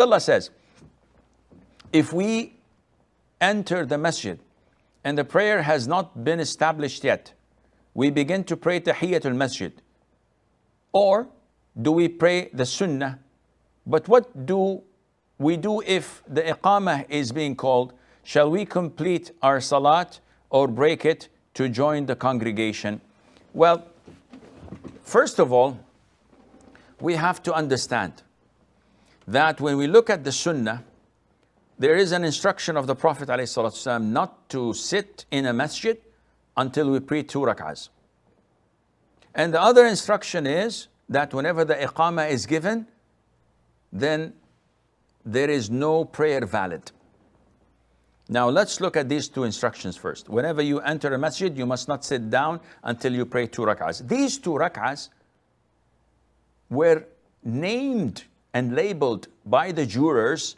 Allah says, if we enter the masjid and the prayer has not been established yet, we begin to pray Tahiyatul Masjid. Or do we pray the Sunnah? But what do we do if the Iqamah is being called? Shall we complete our Salat or break it to join the congregation? Well, first of all, we have to understand that when we look at the Sunnah, there is an instruction of the Prophet ﷺ not to sit in a masjid until we pray 2 rak'ahs. And the other instruction is that whenever the Iqamah is given, then there is no prayer valid. Now let's look at these 2 instructions first. Whenever you enter a masjid, you must not sit down until you pray 2 rak'ahs. These 2 rak'ahs were named and labeled by the jurors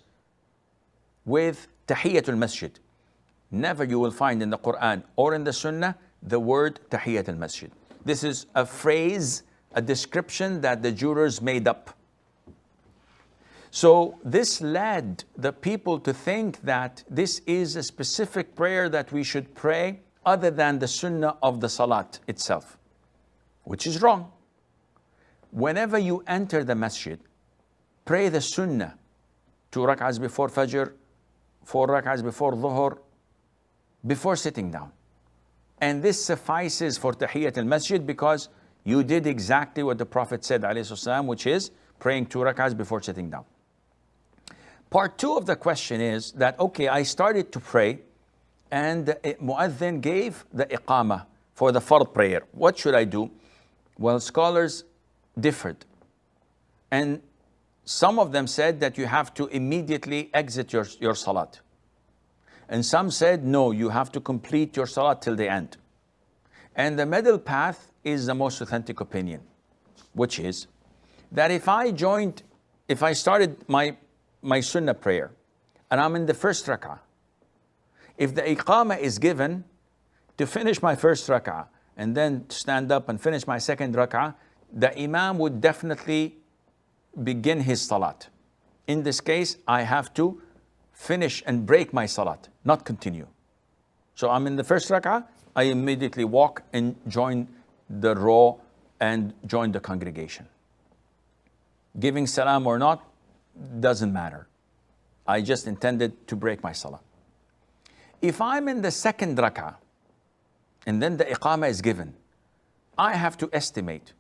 with Tahiyatul Masjid. Never you will find in the Quran or in the Sunnah the word Tahiyatul Masjid. This is a phrase, a description that the jurors made up. So this led the people to think that this is a specific prayer that we should pray other than the Sunnah of the Salat itself, which is wrong. Whenever you enter the masjid, pray the Sunnah, 2 rak'ahs before Fajr, 4 rak'ahs before Dhuhr, before sitting down. And this suffices for Tahiyatul Masjid because you did exactly what the Prophet said, ﷺ, which is praying 2 rak'ahs before sitting down. Part 2 of the question is that, okay, I started to pray and the Mu'adhin gave the Iqamah for the Fard prayer. What should I do? Well, scholars differed. And some of them said that you have to immediately exit your Salat. And some said, no, you have to complete your Salat till the end. And the middle path is the most authentic opinion, which is that if I started my Sunnah prayer and I'm in the first rak'ah, if the Iqamah is given to finish my first rak'ah and then stand up and finish my second rak'ah, the Imam would definitely begin his Salat. In this case, I have to finish and break my Salat, not continue. So I'm in the first rak'ah, I immediately walk and join the row and join the congregation. Giving salam or not, doesn't matter. I just intended to break my Salah. If I'm in the second rak'ah, and then the Iqamah is given, I have to estimate,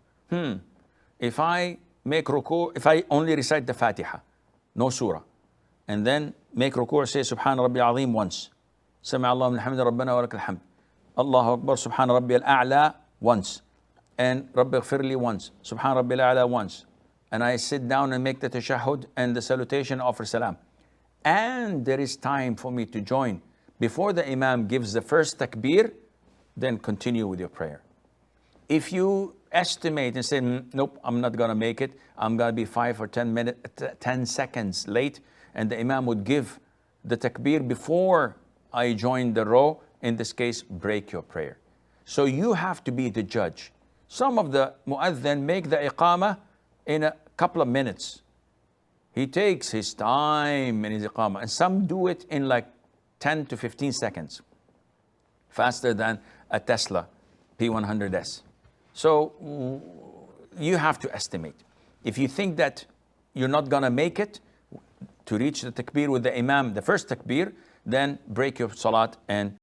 if I make ruku', if I only recite the Fatiha, no surah, and then make ruku', say Subhan Rabbi Azim once, Sami Allahu liman hamida Rabbana wa lakal hamd, Allahu Akbar, Subhan Rabbi al-A'la once, and Rabbi Ighfirli once, Subhan Rabbi al-A'la once, and I sit down and make the tashahhud and the salutation, offer salam. And there is time for me to join before the Imam gives the first takbir, then continue with your prayer. If you estimate and say, nope, I'm not going to make it, I'm going to be 5 or 10 seconds late, and the Imam would give the takbir before I join the row, in this case, break your prayer. So you have to be the judge. Some of the mu'adhin make the Iqamah in a couple of minutes. He takes his time in his Iqamah, and some do it in like 10 to 15 seconds, faster than a Tesla P100S. So you have to estimate. If you think that you're not going to make it to reach the takbir with the Imam, the first takbir, then break your Salat and